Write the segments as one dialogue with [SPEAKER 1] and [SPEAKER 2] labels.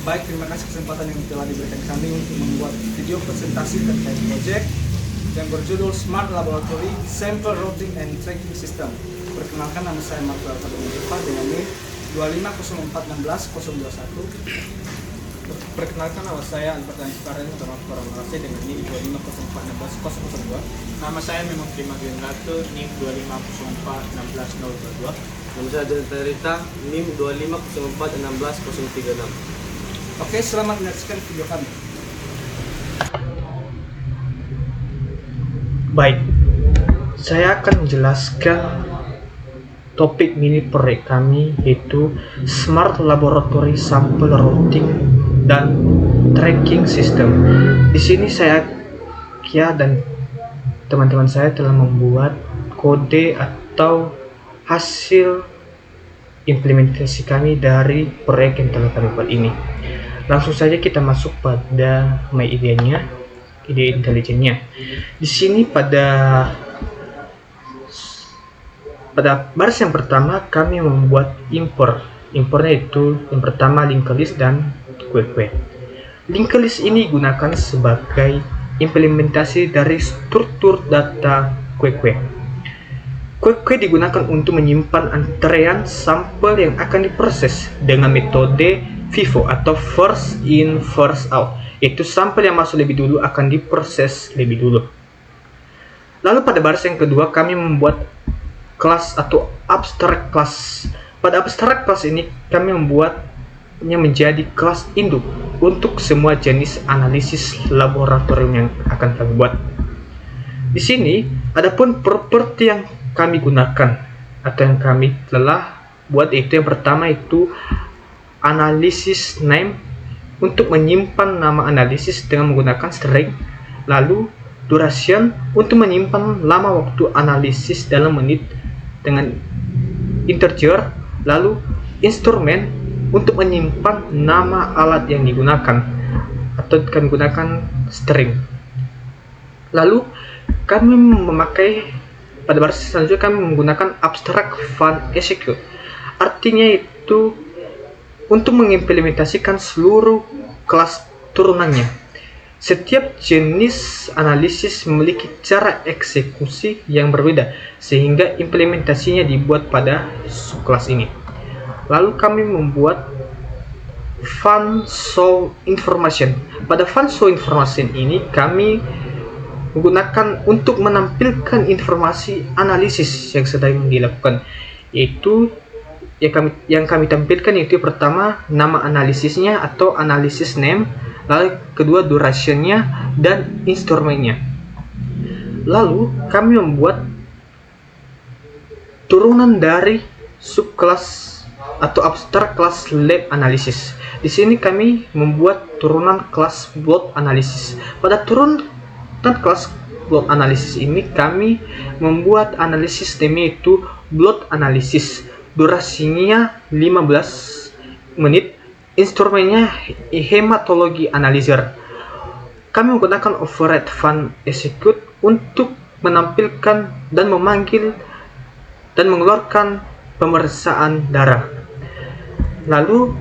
[SPEAKER 1] Baik, terima kasih kesempatan yang telah diberikan kami untuk membuat video presentasi terkait proyek yang berjudul Smart Laboratory Sample Routing and Tracking System. Perkenalkan, nama saya Marco Alfadonova dengan NIM 250412021.
[SPEAKER 2] Perkenalkan, nama saya Albertan Sukarno Farmasi dengan NIM 250416002.
[SPEAKER 3] Nama saya Memang Prima Generato, NIM 250416022.
[SPEAKER 4] Nama saya Jonathan Rita, NIM 250416036.
[SPEAKER 1] Oke, selamat menyaksikan video kami.
[SPEAKER 5] Baik, saya akan menjelaskan topik mini proyek kami, yaitu Smart Laboratory Sample Routing dan Tracking System. Di sini saya, Kia, dan teman-teman saya telah membuat kode atau hasil implementasi kami dari proyek yang telah kami buat ini. Langsung saja kita masuk pada my ide-nya, ide intelijennya. Di sini pada baris yang pertama kami membuat impornya itu yang pertama linked list dan kue-kue. Linked list ini digunakan sebagai implementasi dari struktur data kue-kue. Kue-kue digunakan untuk menyimpan antrean sampel yang akan diproses dengan metode FIFO atau first in first out, yaitu sampel yang masuk lebih dulu akan diproses lebih dulu. Lalu pada baris yang kedua kami membuat kelas atau abstract class. Pada abstract class ini kami membuatnya menjadi kelas induk untuk semua jenis analisis laboratorium yang akan kami buat. Di sini adapun properti yang kami gunakan atau yang kami telah buat, itu yang pertama itu analysis name untuk menyimpan nama analisis dengan menggunakan string, lalu duration untuk menyimpan lama waktu analisis dalam menit dengan integer, lalu instrument untuk menyimpan nama alat yang digunakan atau kami gunakan string. Lalu kami memakai pada baris selanjutnya kami menggunakan abstract fun execute, artinya itu untuk mengimplementasikan seluruh kelas turunannya. Setiap jenis analisis memiliki cara eksekusi yang berbeda, sehingga implementasinya dibuat pada subkelas ini. Lalu kami membuat fun show information. Pada fun show information ini kami menggunakan untuk menampilkan informasi analisis yang sedang dilakukan, yaitu yang kami tampilkan itu pertama nama analisisnya atau analysis name, lalu kedua durationnya dan instrumennya. Lalu kami membuat turunan dari subkelas atau abstract class lab analysis. Di sini kami membuat turunan kelas blood analysis. Pada turunan kelas blood analysis ini kami membuat analisis name itu blood analysis. Durasinya 15 menit, instrumennya hematologi analyzer. Kami menggunakan override fun execute untuk menampilkan dan memanggil dan mengeluarkan pemeriksaan darah. Lalu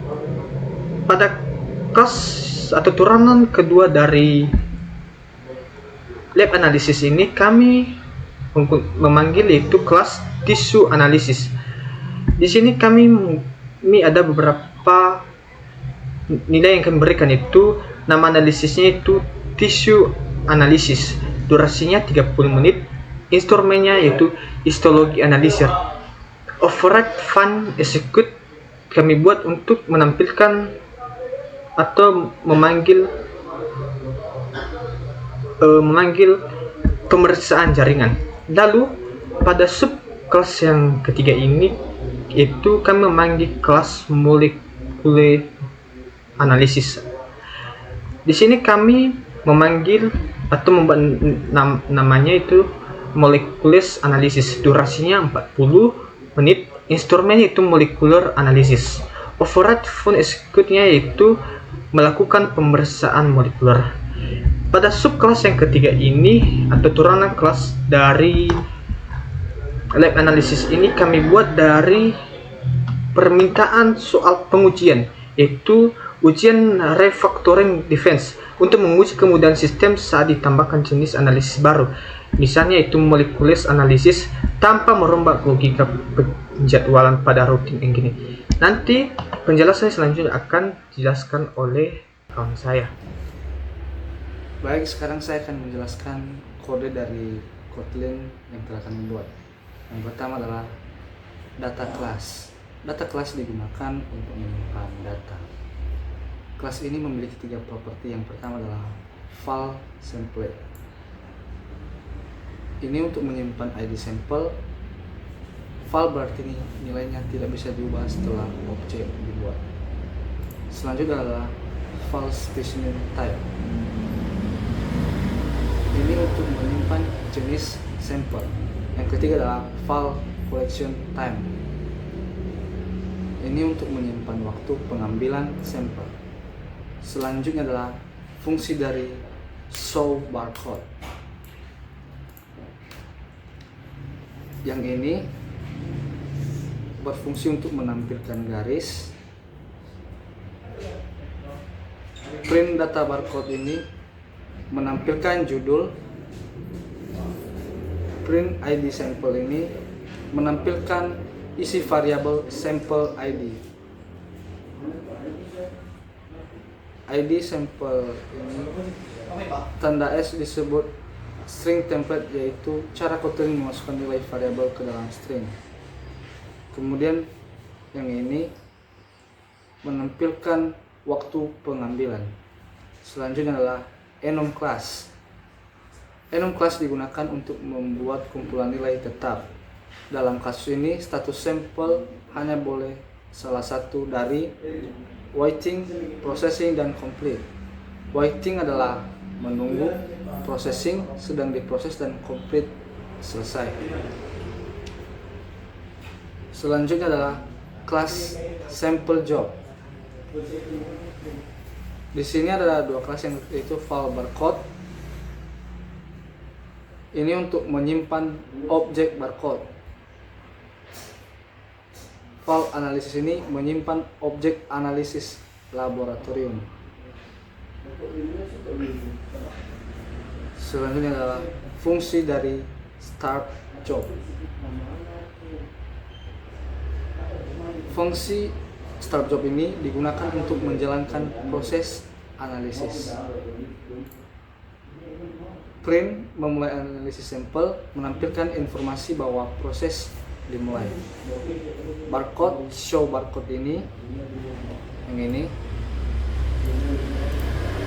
[SPEAKER 5] pada kelas atau turunan kedua dari lab analysis ini kami memanggil yaitu kelas tissue analysis. Di sini kami ada beberapa nilai yang kami berikan, itu nama analisisnya itu tissue analysis, durasinya 30 menit, instrumennya yaitu histologi analyzer. Override fun execute kami buat untuk menampilkan atau memanggil pemeriksaan jaringan. Lalu pada subkelas yang ketiga ini itu kami memanggil kelas molecular analysis. Di sini kami memanggil atau membuat namanya itu molecular analysis, durasinya 40 menit, instrumen itu molecular analysis. Override fun execute-nya yaitu melakukan pemeriksaan molekuler. Pada subkelas yang ketiga ini atau turunan kelas dari lab analysis ini kami buat dari permintaan soal pengujian, yaitu ujian refactoring defense untuk menguji kemudahan sistem saat ditambahkan jenis analisis baru. Misalnya itu molecular analisis tanpa merombak logika penjadwalan pada routing engine. Nanti penjelasan selanjutnya akan dijelaskan oleh kawan saya.
[SPEAKER 1] Baik, sekarang saya akan menjelaskan kode dari Kotlin yang telah kami buat. Yang pertama adalah data class. Data class digunakan untuk menyimpan data. Kelas ini memiliki 3 properti. Yang pertama adalah file sample. Ini untuk menyimpan ID sampel. File berarti nilainya tidak bisa diubah setelah objek dibuat. Selanjutnya adalah file specimen type. Ini untuk menyimpan jenis sampel. Yang ketiga adalah file collection time. Ini untuk menyimpan waktu pengambilan sampel. Selanjutnya adalah fungsi dari show barcode. Yang ini berfungsi untuk menampilkan garis. Print data barcode ini menampilkan judul. Print ID sampel ini menampilkan isi variabel sampel ID. ID sampel ini tanda S disebut string template, yaitu cara Kotlin memasukkan nilai variabel ke dalam string. Kemudian yang ini menampilkan waktu pengambilan. Selanjutnya adalah enum class. Enum class digunakan untuk membuat kumpulan nilai tetap. Dalam kasus ini status sampel hanya boleh salah satu dari waiting, processing, dan complete. Waiting adalah menunggu, processing sedang diproses, dan complete selesai. Selanjutnya adalah kelas sample job. Di sini ada 2 kelas, yaitu file barcode. Ini untuk menyimpan objek barcode. File analisis ini menyimpan objek analisis laboratorium. Selanjutnya adalah fungsi dari start job. Fungsi start job ini digunakan untuk menjalankan proses analisis. Print memulai analisis sampel, menampilkan informasi bahwa proses dimulai. Barcode, show barcode ini, yang ini,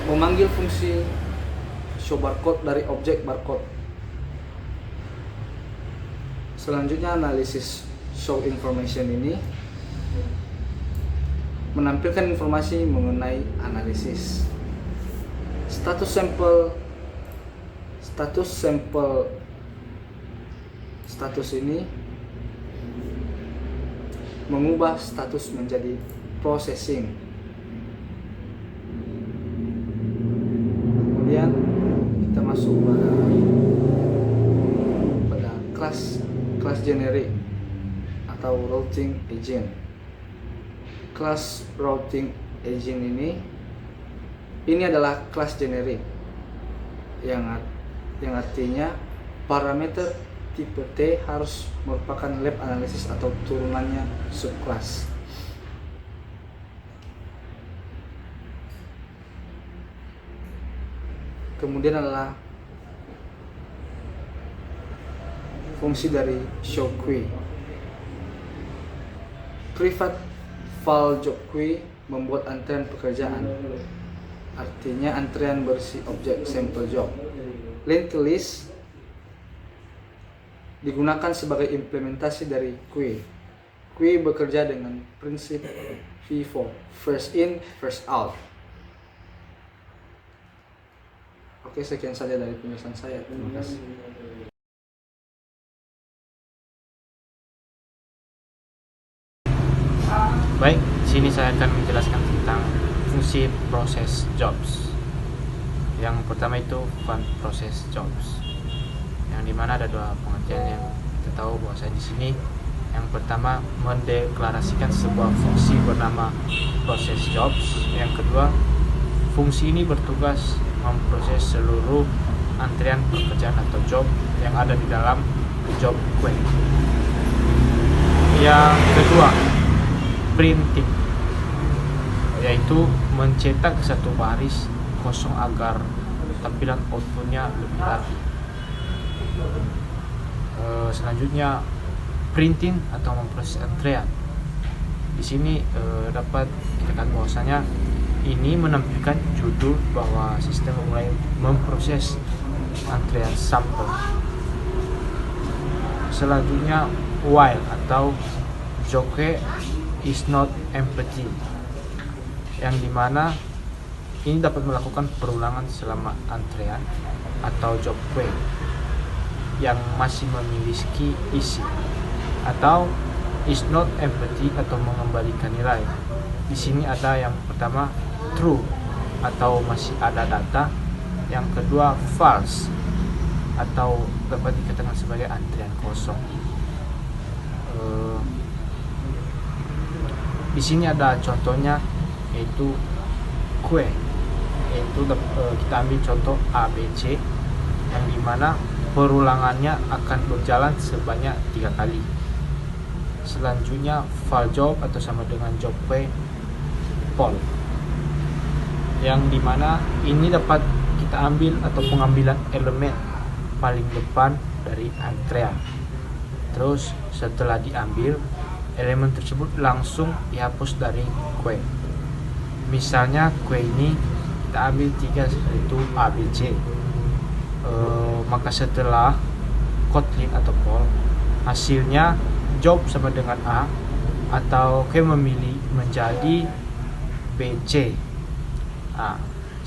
[SPEAKER 1] memanggil fungsi show barcode dari objek barcode. Selanjutnya analisis show information ini menampilkan informasi mengenai analisis. Status ini mengubah status menjadi processing. Kemudian kita masuk pada kelas generic atau routing agent. Kelas routing agent ini adalah kelas generik yang artinya parameter tipe T harus merupakan lab analysis atau turunannya subclass. Kemudian adalah fungsi dari show queue. Private file job queue membuat antrian pekerjaan, artinya antrian berisi objek sampel job. Linked list digunakan sebagai implementasi dari queue. Queue bekerja dengan prinsip FIFO, first in, first out. Oke, sekian saja dari penjelasan saya. Terima kasih.
[SPEAKER 3] Baik, di sini saya akan menjelaskan tentang fungsi proses jobs. Yang pertama itu fun process jobs, yang dimana ada 2 pengertian yang kita tahu bahwa saya di sini. Yang pertama, mendeklarasikan sebuah fungsi bernama proses jobs. Yang kedua, fungsi ini bertugas memproses seluruh antrian pekerjaan atau job yang ada di dalam job queue. Yang kedua, printing, yaitu mencetak satu baris kosong agar tampilan outputnya lebih rapi. Selanjutnya, printing atau memproses antrean. Di sini dapat dikatakan bahwasanya ini menampilkan judul bahwa sistem mulai memproses antrean sampel. Selanjutnya, while atau job queue is not empty, yang dimana ini dapat melakukan perulangan selama antrean atau job queue yang masih memiliki isi, atau is not empty atau mengembalikan nilai. Di sini ada yang pertama true atau masih ada data, yang kedua false atau dapat dikatakan sebagai antrian kosong. Di sini ada contohnya, yaitu queue, yaitu kita ambil contoh ABC yang dimana perulangannya akan berjalan sebanyak 3 kali. Selanjutnya file job atau sama dengan job queue poll, yang dimana ini dapat kita ambil atau pengambilan elemen paling depan dari antrean. Terus setelah diambil, elemen tersebut langsung dihapus dari queue. Misalnya queue ini kita ambil 3, yaitu ABC. Maka setelah Kotlin atau poll, hasilnya job sama dengan A, atau queue memilih menjadi BC.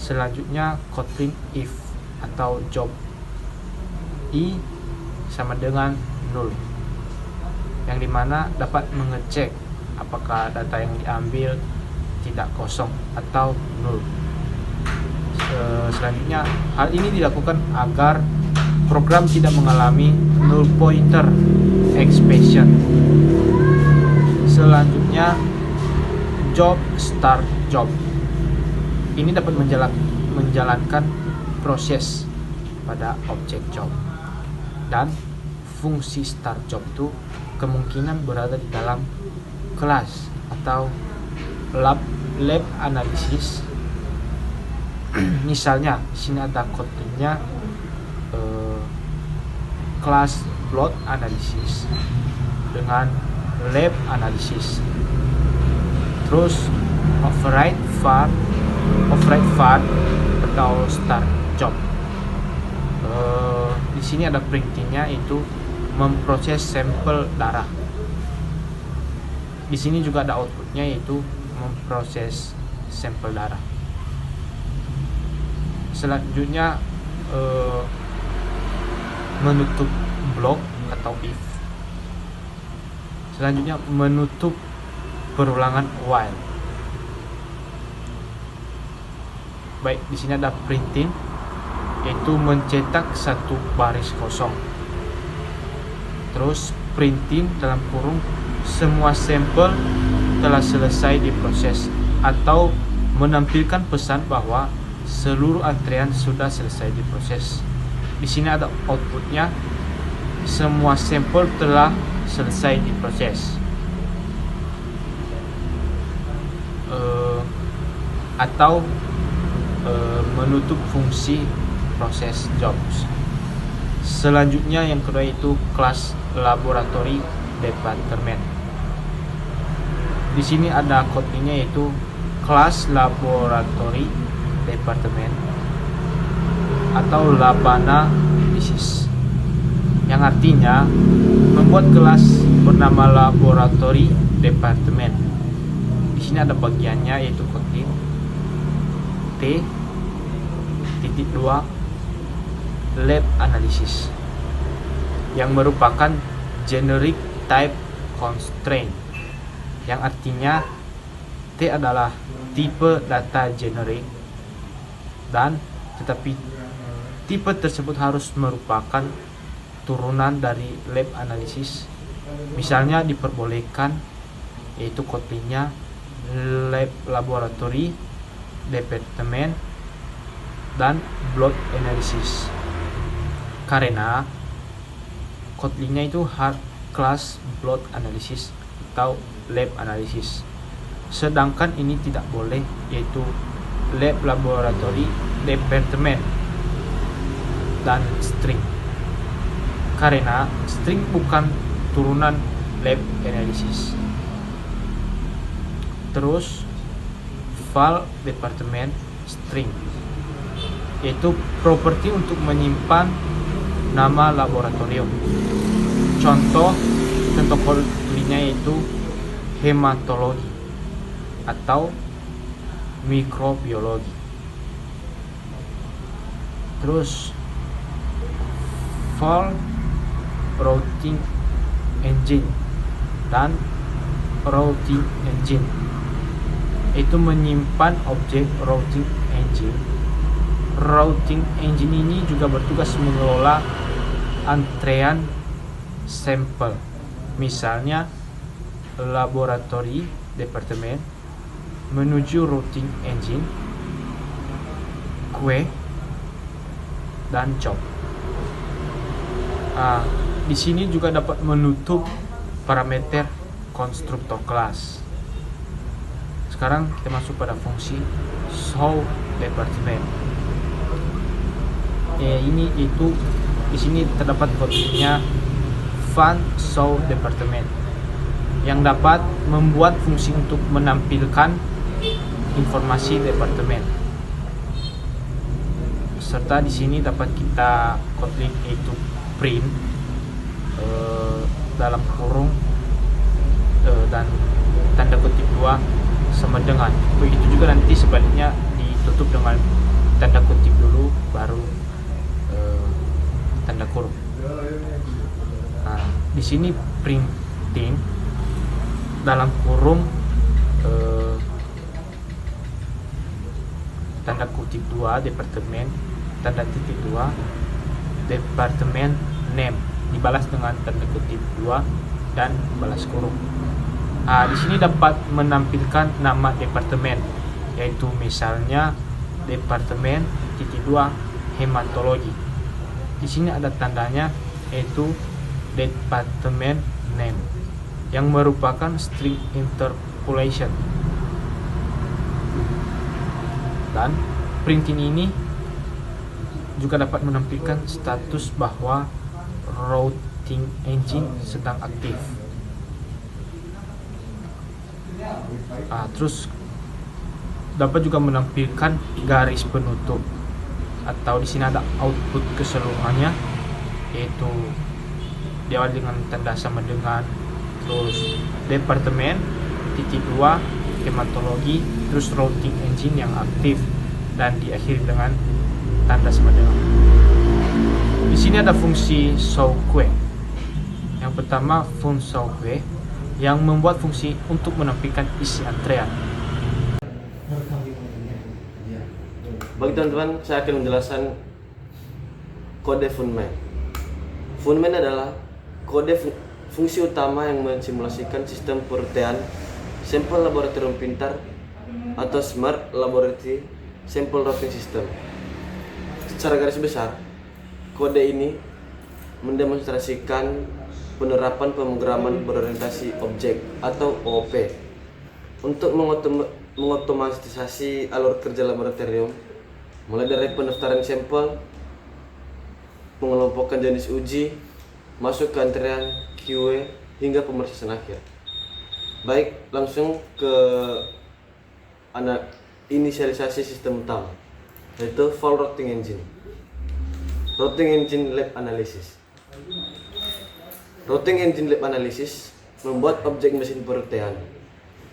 [SPEAKER 3] Selanjutnya Kotlin if atau job I sama dengan 0, yang dimana dapat mengecek apakah data yang diambil tidak kosong atau 0. Selanjutnya, hal ini dilakukan agar program tidak mengalami null pointer expression. Selanjutnya, job start job. Ini dapat menjalankan proses pada objek job, dan fungsi start job itu kemungkinan berada di dalam kelas atau lab analysis. Misalnya di sini ada kodenya kelas plot analysis dengan lab analysis. Terus override var atau start job. Di sini ada printingnya, itu memproses sampel darah. Di sini juga ada outputnya, yaitu memproses sampel darah. Selanjutnya menutup blok atau if. Selanjutnya menutup perulangan while. Baik, di sini ada printing, yaitu mencetak satu baris kosong. Terus printing dalam kurung semua sampel telah selesai diproses, atau menampilkan pesan bahwa seluruh antrean sudah selesai diproses. Di sini ada outputnya, semua sampel telah selesai diproses. Atau menutup fungsi proses jobs. Selanjutnya yang kedua itu kelas laboratory department. Di sini ada kodenya, yaitu kelas laboratory department atau labana analysis, yang artinya membuat kelas bernama laboratory department. Di sini ada bagiannya, yaitu Kotlin T.2 lab analysis, yang merupakan generic type constraint, yang artinya T adalah tipe data generic, dan tetapi tipe tersebut harus merupakan turunan dari lab analysis Misalnya diperbolehkan yaitu Kotlin-nya lab laboratory, department, dan blood analysis. Karena Kotlin-nya itu hard class blood analysis atau lab analysis. Sedangkan ini tidak boleh yaitu lab laboratory, department, dan string. Karena string bukan turunan lab analysis. Terus file department string yaitu properti untuk menyimpan nama laboratorium. Contoh Kotlin-nya yaitu hematologi atau mikrobiologi. Terus file routing engine dan routing engine itu menyimpan objek routing engine. Routing engine ini juga bertugas mengelola antrean sampel. Misalnya laboratory department menuju routing engine, queue, dan job. Di sini juga dapat menutup parameter konstruktor kelas. Sekarang kita masuk pada fungsi show department. Ini itu di sini terdapat kodenya fun show department yang dapat membuat fungsi untuk menampilkan informasi departemen. Serta di sini dapat kita Kotlin yaitu print dalam kurung dan tanda kutip 2 sama dengan. Begitu juga nanti sebaliknya ditutup dengan tanda kutip dulu baru tanda kurung. Di sini printing dalam kurung tanda kutip 2 departemen, tanda titik 2 departemen name dibalas dengan tanda kutip 2 dan balas kurung. Di sini dapat menampilkan nama departemen yaitu misalnya departemen titik 2 hematologi. Di sini ada tandanya yaitu departemen name yang merupakan string interpolation. Dan printing ini juga dapat menampilkan status bahwa routing engine sedang aktif. Terus dapat juga menampilkan garis penutup atau di sini ada output keseluruhannya yaitu diawali dengan tanda sama dengan, terus departemen titik 2 hematologi, terus routing engine yang aktif dan diakhiri dengan tanda sama dengan. Di sini ada fungsi show queue. Yang pertama fungsi show queue yang membuat fungsi untuk menampilkan isi antrean.
[SPEAKER 4] Bagi teman-teman, saya akan menjelaskan kode Funman. Funman adalah kode fungsi utama yang mensimulasikan sistem penelitian sampel laboratorium pintar atau Smart Laboratory Sample Routing System. Secara garis besar, kode ini mendemonstrasikan penerapan pemrograman berorientasi objek atau OOP untuk mengotomatisasi alur kerja laboratorium mulai dari pendaftaran sampel, pengelompokan jenis uji, masuk ke antrean QA hingga pemrosesan akhir. Baik, langsung ke inisialisasi sistem utama, yaitu File Routing Engine. Routing Engine Lab Analysis. Routing Engine Lab Analysis membuat objek mesin penelitian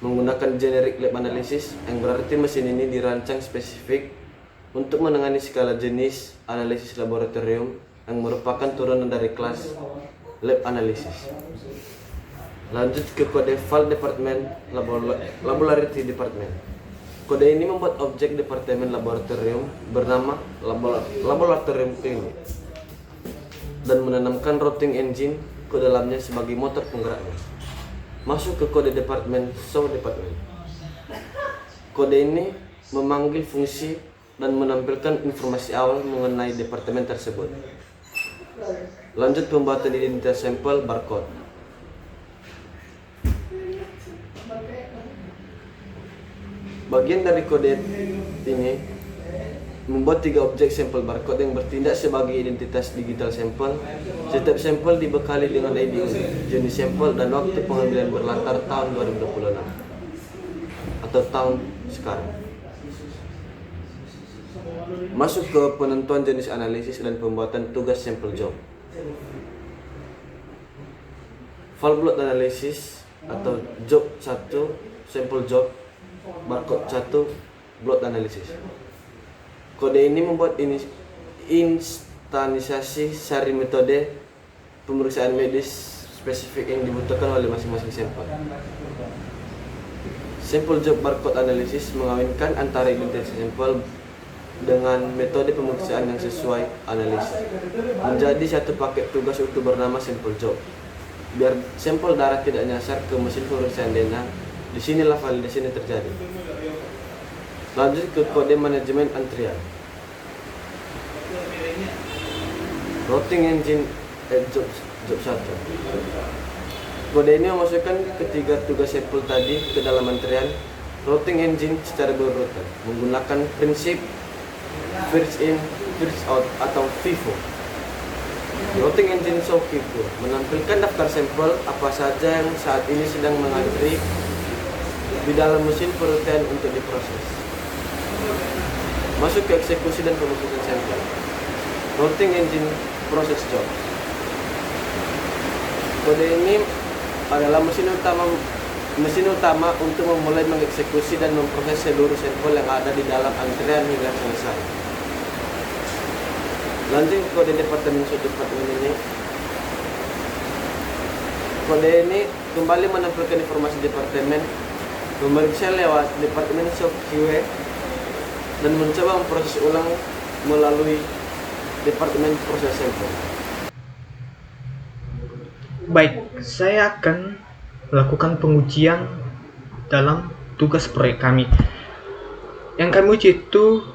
[SPEAKER 4] menggunakan generic lab analysis, yang berarti mesin ini dirancang spesifik untuk menangani skala jenis analisis laboratorium yang merupakan turunan dari kelas lab analysis. Lanjut ke kode file department laboratory department. Kode ini membuat objek departemen laboratorium bernama laboratorium klinik dan menanamkan routing engine ke dalamnya sebagai motor penggeraknya. Masuk ke kode departemen show department. Kode ini memanggil fungsi dan menampilkan informasi awal mengenai departemen tersebut. Lanjut pembuatan identitas sampel barcode. Bagian dari kode ini membuat 3 objek sampel barcode yang bertindak sebagai identitas digital sampel. Setiap sampel dibekali dengan ID jenis sampel dan waktu pengambilan berlatar tahun 2026 atau tahun sekarang. Masuk ke penentuan jenis analisis dan pembuatan tugas sampel job. File block analysis atau job 1 sampel job barcode 1 block analysis. Kode ini membuat instansasi sari metode pemeriksaan medis spesifik yang dibutuhkan oleh masing-masing sampel. Sampel job barcode analysis mengawinkan antara identitas sampel dengan metode pemeriksaan yang sesuai analisis menjadi satu paket tugas utuh bernama sampel job. Biar sampel darah tidak nyasar ke mesin pemeriksaan DNA, disinilah validasi ini terjadi. Lanjut ke kode manajemen antrian. Routing engine job 1. Kode ini memasukkan ketiga tugas sampel tadi ke dalam antrian routing engine secara berurutan menggunakan prinsip first in first out atau FIFO. Routing engine show FIFO menampilkan daftar sampel apa saja yang saat ini sedang mengantri di dalam mesin penelitian untuk diproses. Masuk ke eksekusi dan pemasukan sampel. Routing engine process job. Kode ini adalah mesin utama untuk memulai mengeksekusi dan memproses seluruh sampel yang ada di dalam antrian hingga selesai. Lanjut kode departemen ini. Kode ini kembali menampilkan informasi departemen, memeriksa lewat departemen QA dan mencoba memproses ulang melalui departemen proses sampel.
[SPEAKER 5] Baik, saya akan melakukan pengujian dalam tugas proyek kami. Yang kami uji itu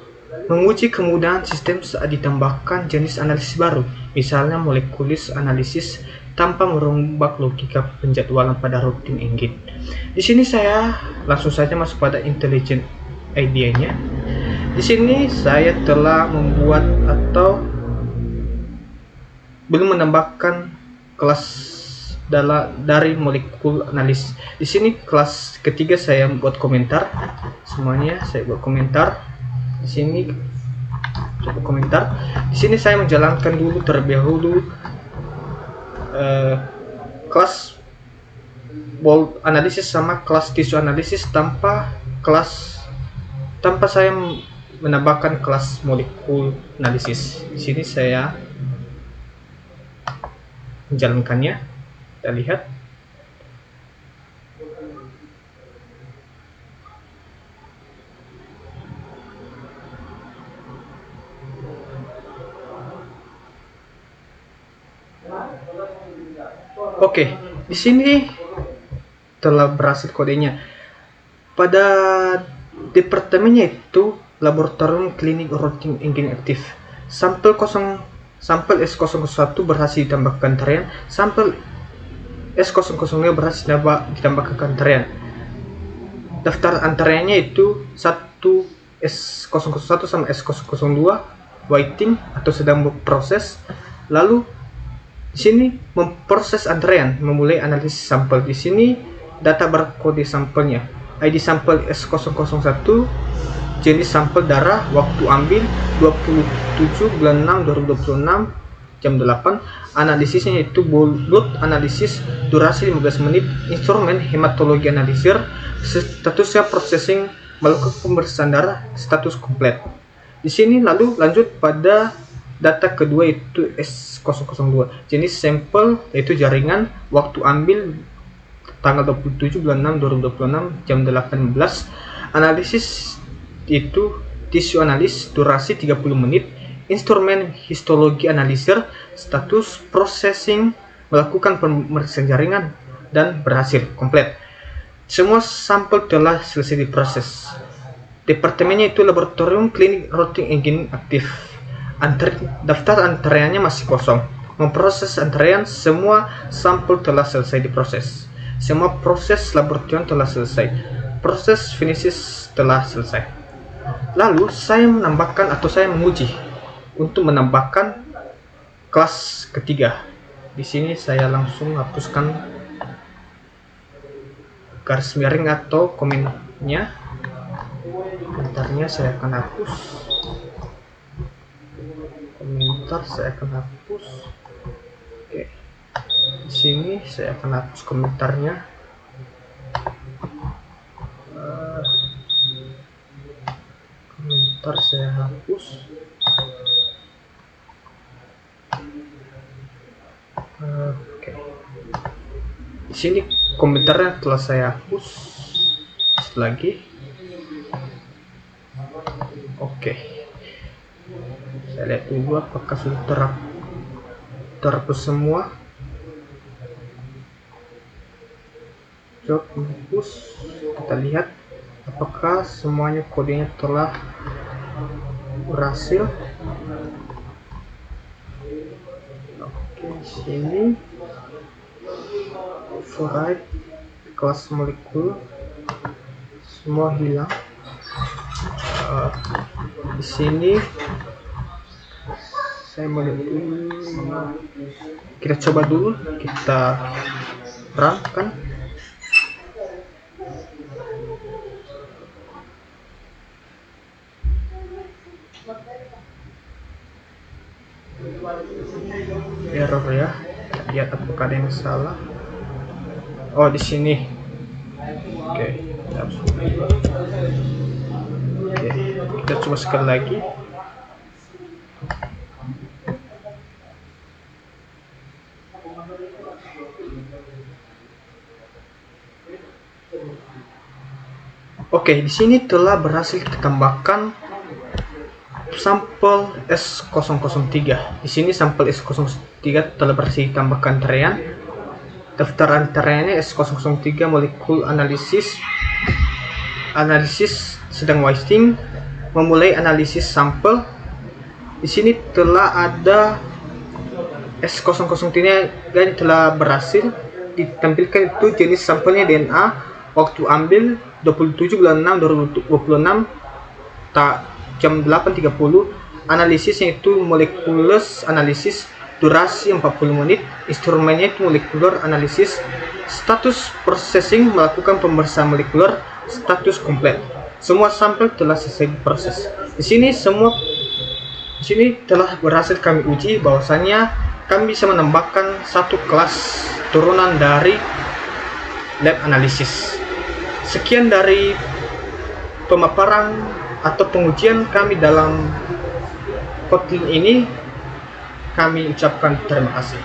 [SPEAKER 5] menguji kemudahan sistem saat ditambahkan jenis analisis baru, misalnya molekulis analisis tanpa merombak logika penjadwalan pada routing engine. Di sini saya langsung saja masuk pada intelligent idea-nya. Di sini saya telah membuat atau belum menambahkan kelas dari molekul analis. Di sini kelas ketiga saya buat komentar. Semuanya saya buat komentar. Di sini coba komentar. Di sini saya menjalankan dulu terlebih dahulu kelas bold analisis sama kelas tissue analisis tanpa saya menambahkan kelas molekul analisis. Di sini saya menjalankannya. Kita lihat. Oke, di sini telah berhasil kodenya. Pada departemennya itu laboratorium klinik routing engine aktif. Sampel S001 berhasil ditambahkan antrean, sampel S002 berhasil ditambahkan antrean. Daftar antreannya itu 1 S001 sama S002 waiting atau sedang berproses. Lalu di sini memproses antrean, memulai analisis sampel. Di sini data barcode sampelnya, ID sampel S001, jenis sampel darah, waktu ambil 27 bulan 6 2026 jam 8. Analisisnya itu blood analisis, durasi 15 menit, instrumen hematologi analisir, statusnya processing, melakukan pemeriksaan darah, status komplit. Di sini lalu lanjut pada data kedua itu S002, jenis sampel yaitu jaringan, waktu ambil tanggal 27 bulan 6 2026 jam 18. Analisis itu tissue analis, durasi 30 menit, instrumen histologi analisir, status processing, melakukan pemeriksaan jaringan dan berhasil komplit. Semua sampel telah selesai diproses. Departemennya itu laboratorium klinik routing engine aktif. Daftar antreannya masih kosong. Memproses antrean, semua sampel telah selesai diproses. Semua proses laboratorium telah selesai. Proses finishes telah selesai. Lalu saya menambahkan atau saya menguji untuk menambahkan kelas ketiga. Di sini saya langsung hapuskan garis miring atau komentarnya. Komentarnya saya akan hapus. Komentar saya akan hapus. Oke. Di sini saya akan hapus komentarnya. Komentar saya hapus. Oke. Di sini komentarnya telah saya hapus. Lagi. Oke. Saya lihat dulu apakah sudah terhapus semua. Coba hapus. Kita lihat apakah semuanya kodenya telah berhasil. Oke, di sini override kelas molekul semua hilang. Di sini saya mau lihat dulu. Kita coba dulu, kita run. Error ya. Lihat apakah ada yang salah. Oh, di sini. Oke. Oke, kita coba sekali lagi. Oke, di sini telah berhasil kita tambahkan sampel S003. Di sini sampel S003 telah berhasil ditambahkan antrean. Daftar antreannya S003 molekul analisis sedang wasting, memulai analisis sampel. Di sini telah ada S003 yang telah berhasil ditampilkan, itu jenis sampelnya DNA, waktu ambil 27 bulan 6 2026 jam 8.30, analisisnya itu molekulus analisis, durasi 40 menit, instrumennya itu molekular analisis, status processing, melakukan pemeriksaan molekuler, status komplit. Semua sampel telah selesai diproses. Di sini telah berhasil kami uji bahwasanya kami bisa menambahkan satu kelas turunan dari lab analisis. Sekian dari pemaparan atau pengujian kami dalam Kotlin ini. Kami ucapkan terima kasih.